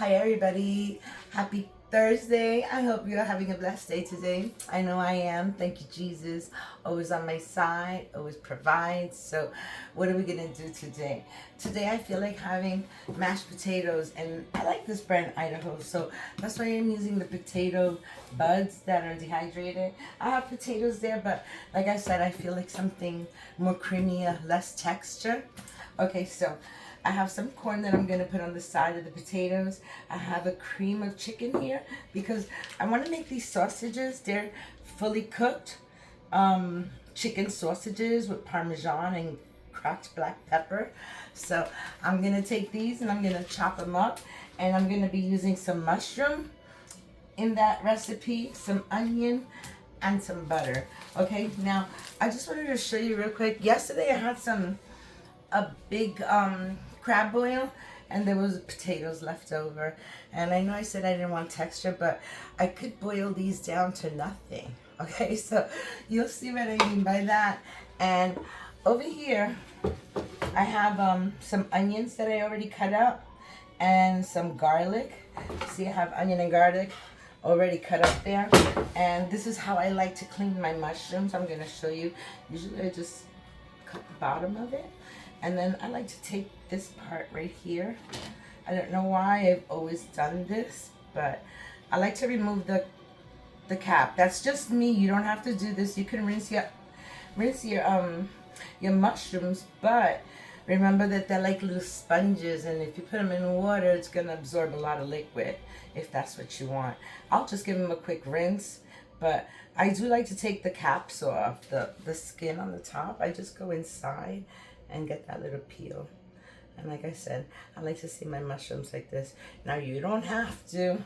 Hi everybody, happy Thursday. I hope you're having a blessed day today. I know I am. Thank you, Jesus. Always on my side, always provides. So what are we gonna do today? Today I feel like having mashed potatoes, and I like this brand Idaho, so that's why I'm using the potato buds that are dehydrated. I have potatoes there, but like I said, I feel like something more creamy, less texture. Okay, so I have some corn that I'm going to put on the side of the potatoes. I have a cream of chicken here because I want to make these sausages. They're fully cooked chicken sausages with Parmesan and cracked black pepper. So I'm going to take these and I'm going to chop them up. And I'm going to be using some mushroom in that recipe, some onion, and some butter. Okay, now I just wanted to show you real quick. Yesterday I had a big crab boil and there was potatoes left over, and I know I said I didn't want texture, but I could boil these down to nothing. Okay, so you'll see what I mean by that. And over here I have some onions that I already cut up and some garlic. See, I have onion and garlic already cut up there. And this is how I like to clean my mushrooms. I'm going to show you. Usually I just cut the bottom of it, and then I like to take this part right here. I don't know why I've always done this, but I like to remove the cap. That's just me. You don't have to do this. You can rinse your mushrooms, but remember that they're like little sponges, and if you put them in water, it's gonna absorb a lot of liquid if that's what you want. I'll just give them a quick rinse, but I do like to take the caps off, the skin on the top. I just go inside and get that little peel. And like I said, I like to see my mushrooms like this. Now you don't have to,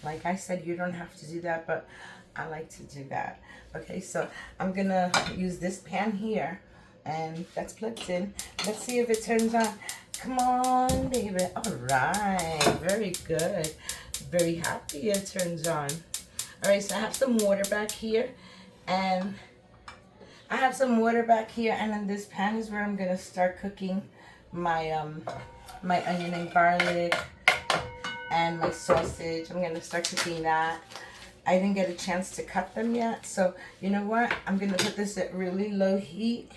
like I said, you don't have to do that, but I like to do that. Okay, so I'm gonna use this pan here, and that's plugged in. Let's see if it turns on. Come on, baby. All right, very good. Very happy it turns on. All right, so I have some water back here, and then this pan is where I'm gonna start cooking my my onion and garlic and my sausage. I'm gonna start cooking that. I didn't get a chance to cut them yet, so you know what? I'm gonna put this at really low heat,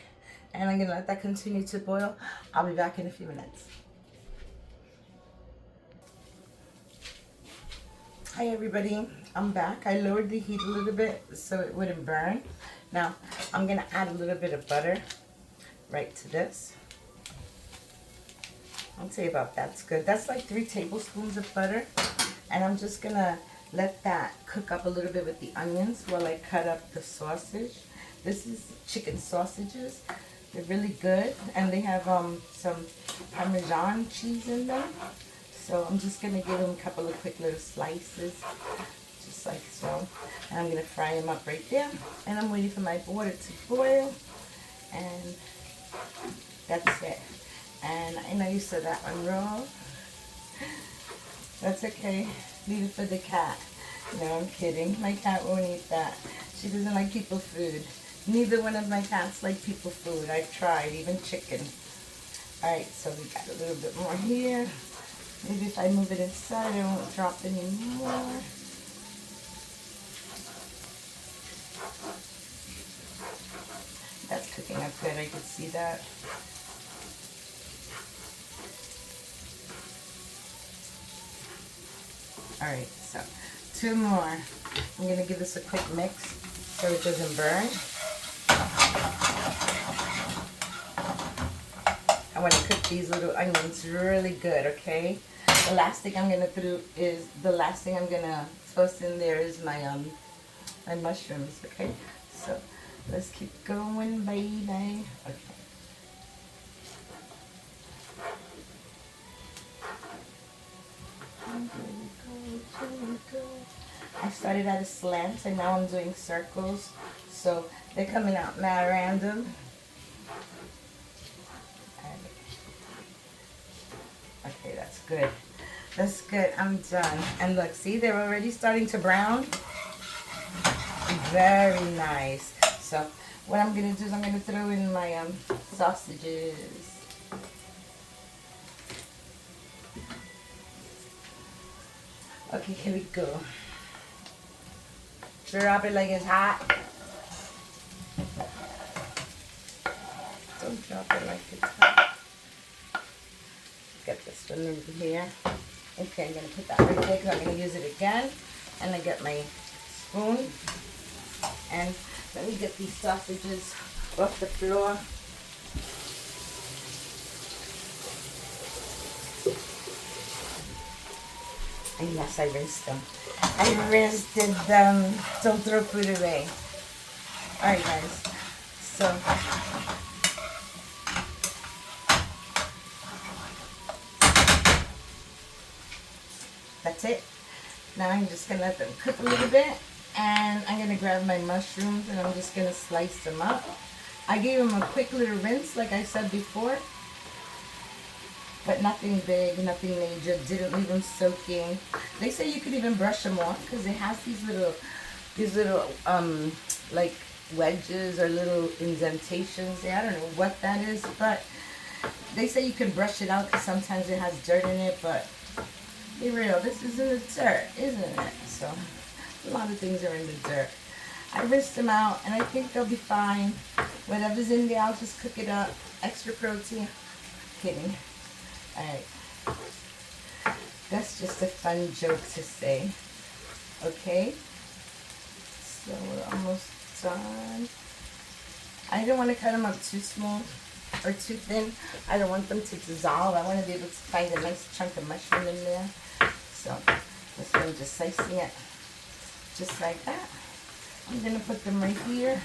and I'm gonna let that continue to boil. I'll be back in a few minutes. Hi everybody, I'm back. I lowered the heat a little bit so it wouldn't burn. Now I'm gonna add a little bit of butter right to this. I'll say about that's good. That's like 3 tablespoons of butter, and I'm just gonna let that cook up a little bit with the onions while I cut up the sausage. This is chicken sausages. They're really good, and they have some Parmesan cheese in them. So I'm just gonna give them a couple of quick little slices, just like so. And I'm gonna fry them up right there. And I'm waiting for my water to boil, and that's it. And I know you saw that one raw. That's okay. Leave it for the cat. No, I'm kidding. My cat won't eat that. She doesn't like people food. Neither one of my cats like people food. I've tried, even chicken. Alright, so we got a little bit more here. Maybe if I move it inside, I won't drop any more. That's cooking up good. I can see that. Alright, so 2 more. I'm going to give this a quick mix so it doesn't burn. I want to cook these little onions really good, okay? The last thing I'm going to toast in there is my my mushrooms, okay? So let's keep going, baby. Okay. I started at a slant and now I'm doing circles, so they're coming out mad random. Okay, that's good. That's good. I'm done. And look, see, they're already starting to brown. Very nice. So what I'm going to do is I'm going to throw in my sausages. Okay, here we go. Drop it like it's hot. Don't drop it like it's hot. Get this one over here. Okay, I'm going to put that right there because I'm going to use it again. And I get my spoon. And let me get these sausages off the floor. And yes, I rinsed them. I rinsed them. Don't throw food away. Alright guys. So that's it. Now I'm just gonna let them cook a little bit, and I'm gonna grab my mushrooms and I'm just gonna slice them up. I gave them a quick little rinse like I said before, but nothing big, nothing major. Didn't leave them soaking. They say you could even brush them off because it has these little like wedges or little indentations there. I don't know what that is, but they say you can brush it out because sometimes it has dirt in it, but be real, this is in the dirt, isn't it? So a lot of things are in the dirt. I rinsed them out and I think they'll be fine. Whatever's in there, I'll just cook it up. Extra protein. Kidding. Alright. That's just a fun joke to say. Okay? So we're almost done. I don't want to cut them up too small or too thin. I don't want them to dissolve. I want to be able to find a nice chunk of mushroom in there. So this one, just slicing it just like that. I'm going to put them right here.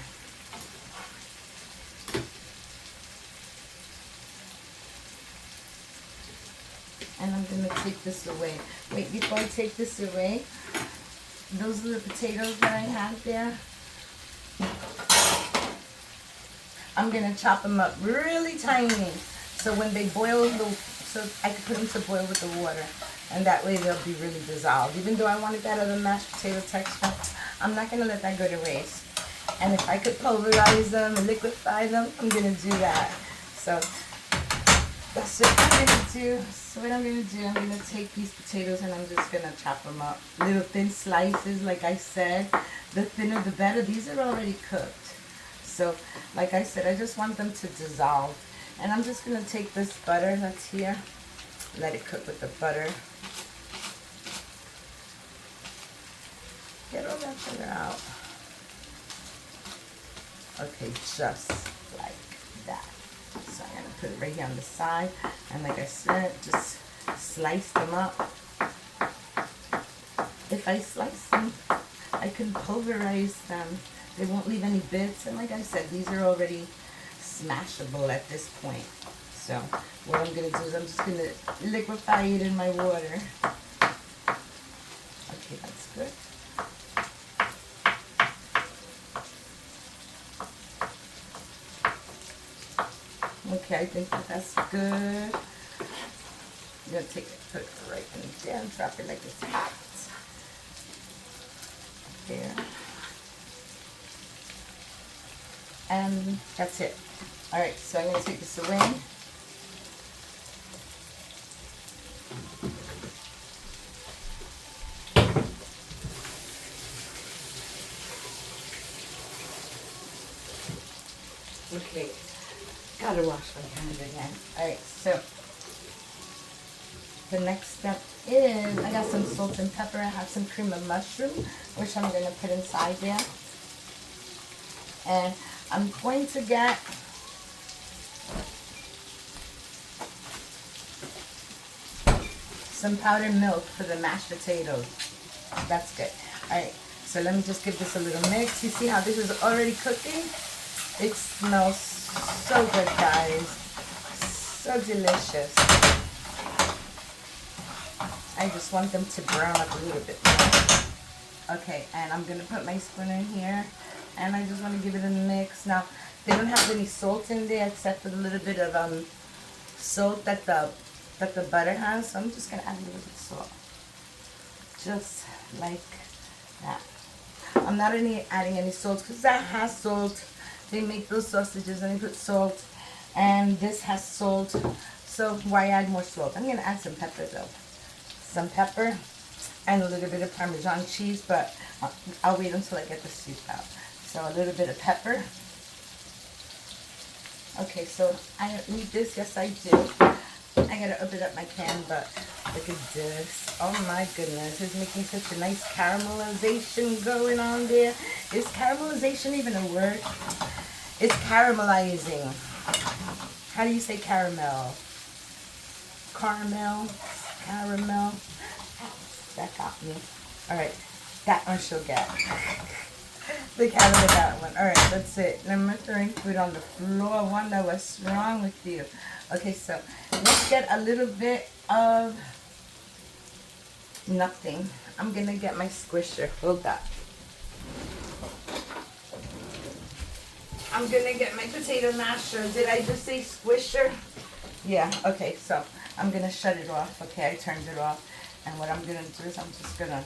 And I'm going to take this away. Wait, before I take this away, those little potatoes that I have there, I'm going to chop them up really tiny. So when they boil, so I can put them to boil with the water. And that way they'll be really dissolved. Even though I wanted that other mashed potato texture, I'm not going to let that go to waste. And if I could pulverize them and liquefy them, I'm going to do that. So that's what I'm going to do. So what I'm going to do, I'm going to take these potatoes and I'm just going to chop them up. Little thin slices, like I said. The thinner the better. These are already cooked. So, like I said, I just want them to dissolve. And I'm just going to take this butter that's here, let it cook with the butter. Get all that sugar out. Okay, just like that. So I'm going to put it right here on the side. And like I said, just slice them up. If I slice them, I can pulverize them. They won't leave any bits. And like I said, these are already smashable at this point. So what I'm going to do is I'm just going to liquefy it in my water. Okay, that's good. Okay, I think that's good. I'm going to take it, put it right in there, and drop it like it's hot. There. And that's it. Alright, so I'm going to take this away. Okay, gotta wash my hands again. Alright, so the next step is I got some salt and pepper. I have some cream of mushroom, which I'm going to put inside there. And I'm going to get some powdered milk for the mashed potatoes. That's good. Alright, so let me just give this a little mix. You see how this is already cooking? It smells so good, guys. So delicious. I just want them to brown up a little bit more. Okay, and I'm going to put my spoon in here. And I just want to give it a mix. Now, they don't have any salt in there except for the little bit of salt that the butter has. So I'm just going to add a little bit of salt. Just like that. I'm not adding any salt because that has salt. They make those sausages and they put salt. And this has salt. So why add more salt? I'm going to add some pepper though. Some pepper. and a little bit of Parmesan cheese, but I'll wait until I get the soup out. So a little bit of pepper. Okay, so I don't need this. Yes, I do. I gotta open up my pan, but look at this. Oh my goodness, it's making such a nice caramelization going on there. Is caramelization even a word? It's caramelizing. How do you say caramel? Caramel, caramel. That got me. All right, that one she'll get. The cat with that one. All right, that's it. No more throwing food on the floor. Wanda, what's wrong with you? Okay, so let's get a little bit of nothing. I'm gonna get my squisher. Hold up. I'm gonna get my potato masher. Did I just say squisher? Yeah, okay, so I'm gonna shut it off. Okay, I turned it off. And what I'm gonna do is I'm just gonna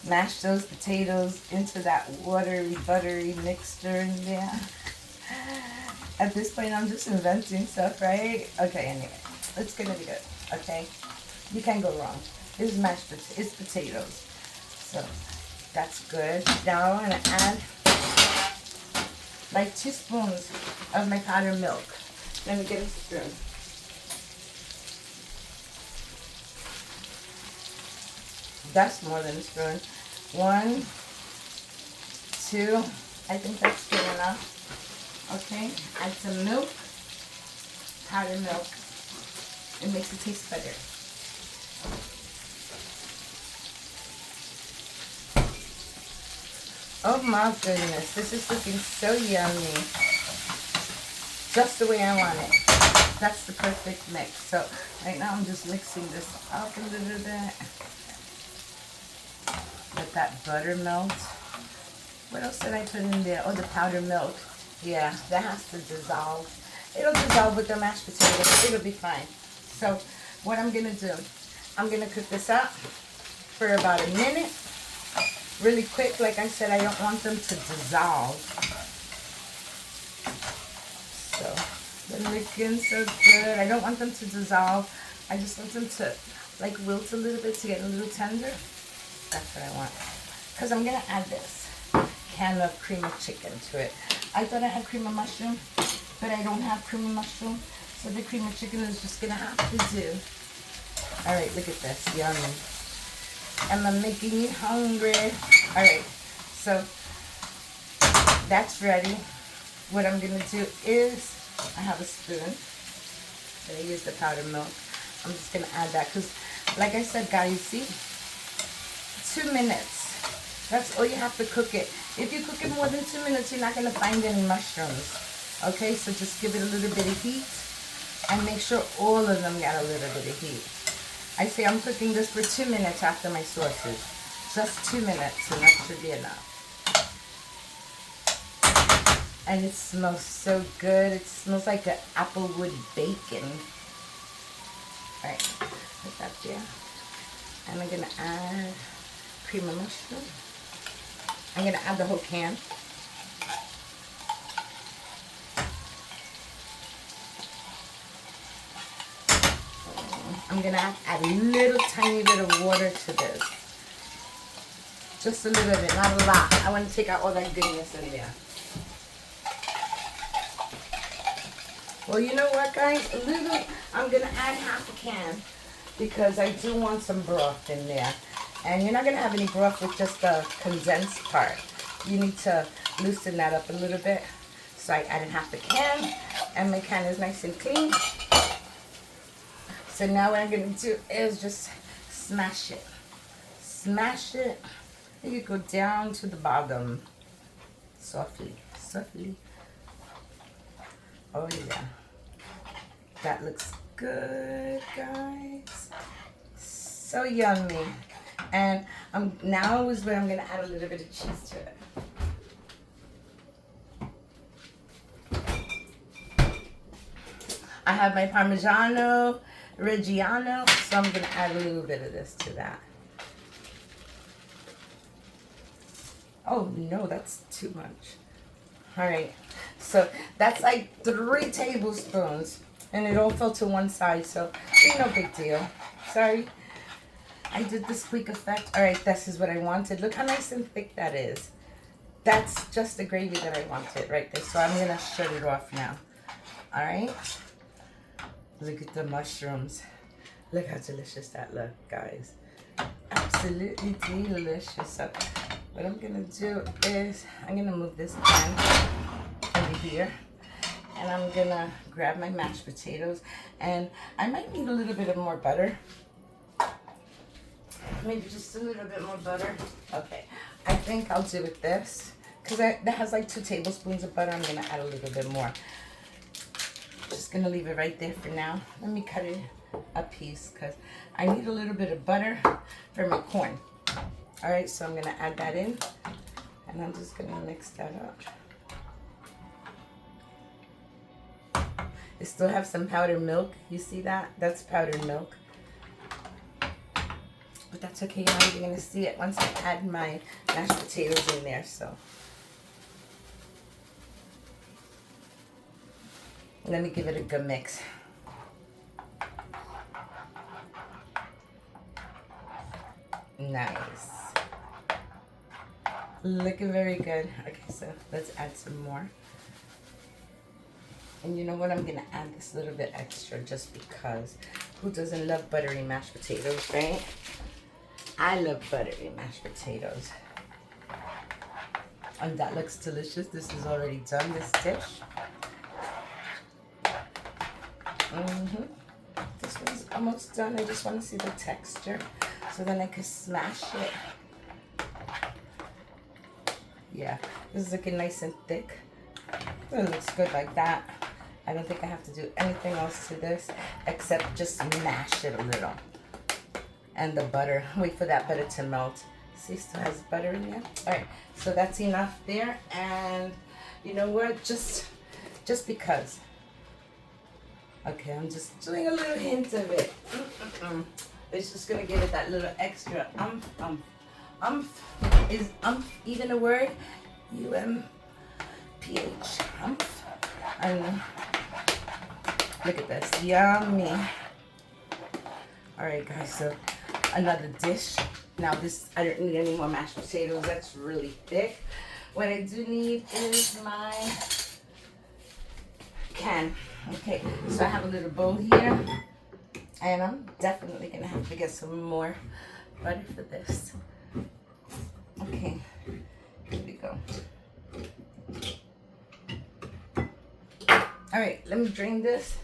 mash those potatoes into that watery, buttery mixture in there. At this point, I'm just inventing stuff, right? Okay, anyway, it's gonna be good, okay? You can't go wrong. It's mashed potatoes, it's potatoes. So, that's good. Now I'm gonna add like 2 spoons of my powdered milk. Let me get a spoon. That's more than a spoon. 1, 2, I think that's good enough. Okay, add some milk, powdered milk. It makes it taste better. Oh my goodness, this is looking so yummy. Just the way I want it. That's the perfect mix. So right now I'm just mixing this up a little bit. Let that butter melt. What else did I put in there? Oh, the powdered milk. Yeah, that has to dissolve. It'll dissolve with the mashed potatoes. It'll be fine. So what I'm going to do, I'm going to cook this up for about a minute. Really quick. Like I said, I don't want them to dissolve. So they're looking so good. I don't want them to dissolve. I just want them to like wilt a little bit to get a little tender. That's what I want. Because I'm going to add this can of cream of chicken to it. I thought I had cream of mushroom, but I don't have cream of mushroom. So the cream of chicken is just going to have to do. All right, look at this. Yummy. And I'm making me hungry. All right, so that's ready. What I'm going to do is, I have a spoon. I'm going to use the powdered milk. I'm just going to add that because, like I said, guys, see? 2 minutes. That's all you have to cook it. If you cook it more than 2 minutes, you're not going to find any mushrooms. Okay, so just give it a little bit of heat and make sure all of them got a little bit of heat. I say I'm cooking this for 2 minutes after my sausage. Just 2 minutes, and that should be enough. And it smells so good. It smells like an applewood bacon. All right, put that there. And I'm going to add cream of mushroom. I'm going to add the whole can. I'm going to add a little tiny bit of water to this. Just a little bit, not a lot. I want to take out all that goodness in there. Well, you know what, guys? I'm going to add half a can because I do want some broth in there. And you're not going to have any broth with just the condensed part. You need to loosen that up a little bit. So I added half the can, and my can is nice and clean. So now what I'm going to do is just smash it. Smash it. You go down to the bottom. Softly. Softly. Oh, yeah. That looks good, guys. So yummy. And now is where I'm going to add a little bit of cheese to it. I have my Parmigiano Reggiano, so I'm going to add a little bit of this to that. Oh, no, that's too much. All right, so that's like 3 tablespoons And it all fell to one side, so ain't no big deal. Sorry. I did the squeak effect. All right, this is what I wanted. Look how nice and thick that is. That's just the gravy that I wanted right there. So I'm going to shut it off now. All right. Look at the mushrooms. Look how delicious that look, guys. Absolutely delicious. So what I'm going to do is I'm going to move this pan over here. And I'm going to grab my mashed potatoes. And I might need a little bit of more butter. Maybe just a little bit more butter. Okay. I think I'll do it this. Because that has like 2 tablespoons of butter. I'm going to add a little bit more. Just going to leave it right there for now. Let me cut it a piece because I need a little bit of butter for my corn. All right, so I'm going to add that in. And I'm just going to mix that up. I still have some powdered milk. You see that? That's powdered milk. But that's okay. You're not even going to see it once I add my mashed potatoes in there. So let me give it a good mix. Nice. Looking very good. Okay, so let's add some more. And you know what? I'm going to add this little bit extra just because. Who doesn't love buttery mashed potatoes, right? I love buttery mashed potatoes. And that looks delicious. This is already done, this dish. This one's almost done. I just want to see the texture so then I can smash it. Yeah, this is looking nice and thick. It looks good like that. I don't think I have to do anything else to this except just mash it a little. And the butter, wait for that butter to melt. See, still has butter in there. All right, so that's enough there. And you know what? Just because. Okay, I'm just doing a little hint of it. It's just gonna give it that little extra Is even a word? U-M-P-H. I don't know. Look at this. Yummy. All right, guys, so another dish. Now this, I don't need any more mashed potatoes. That's really thick. What I do need is my can. Okay, so I have a little bowl here. And I'm definitely going to have to get some more butter for this. Okay, here we go. All right, let me drain this.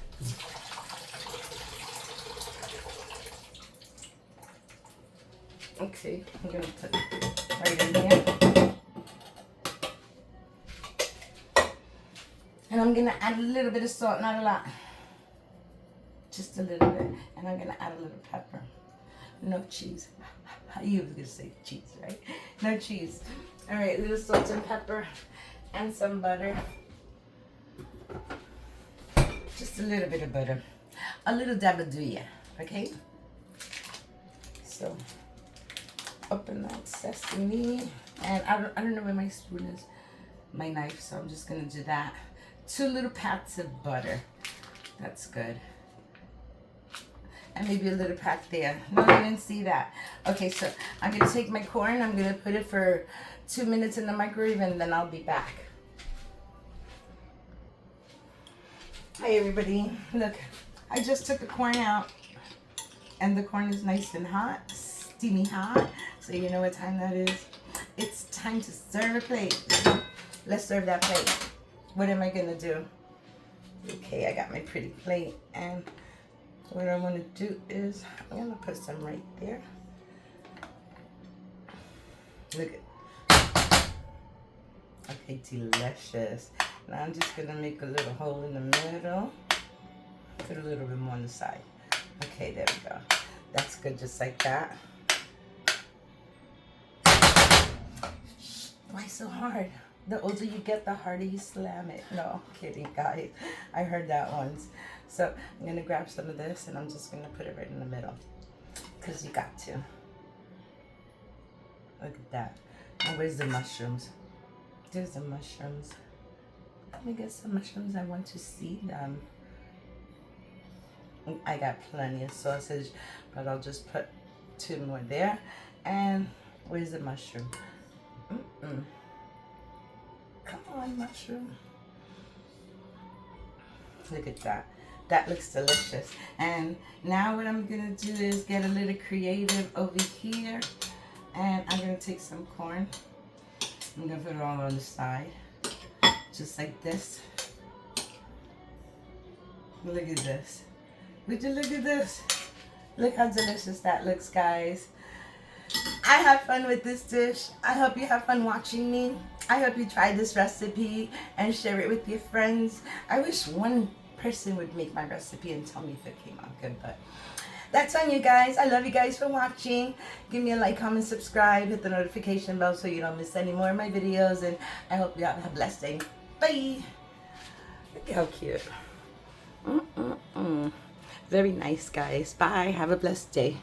Okay, I'm going to put it right in here. And I'm going to add a little bit of salt, not a lot. Just a little bit. And I'm going to add a little pepper. No cheese. You were going to say cheese, right? No cheese. All right, a little salt and pepper and some butter. Just a little bit of butter. A little dab will do ya, okay? So, open that sesame. And I don't know where my spoon is, my knife, so I'm just going to do that. 2 little pats of butter. That's good. And maybe a little pat there. No, I didn't see that. Okay, so I'm going to take my corn. I'm going to put it for 2 minutes in the microwave, and then I'll be back. Hi, everybody. Look, I just took the corn out, and the corn is nice and hot, steamy hot. So you know what time that is? It's time to serve a plate. Let's serve that plate. What am I going to do? Okay, I got my pretty plate, and what I want to do is I'm going to put some right there. Look at. Okay, delicious. Now I'm just going to make a little hole in the middle. Put a little bit more on the side. Okay, there we go. That's good, just like that. Why so hard? The older you get, the harder you slam it. No, I'm kidding, guys. I heard that once. So I'm going to grab some of this, and I'm just going to put it right in the middle. Because you got to. Look at that. Now, where's the mushrooms? There's the mushrooms. Let me get some mushrooms. I want to see them. I got plenty of sausage, but I'll just put 2 more there. And where's the mushroom? Come on, mushroom. Look at that. That looks delicious. And now what I'm gonna do is get a little creative over here. And I'm gonna take some corn. I'm gonna put it all on the side. Just like this. Look at this. Would you look at this? Look how delicious that looks, guys. I have fun with this dish. I hope you have fun watching me. I hope you try this recipe and share it with your friends. I wish one person would make my recipe and tell me if it came out good, but that's on you guys. I love you guys for watching. Give me a like, comment, subscribe, hit the notification bell so you don't miss any more of my videos, and I hope you have a blessed day. Bye. Look how cute. Very nice, guys. Bye. Have a blessed day.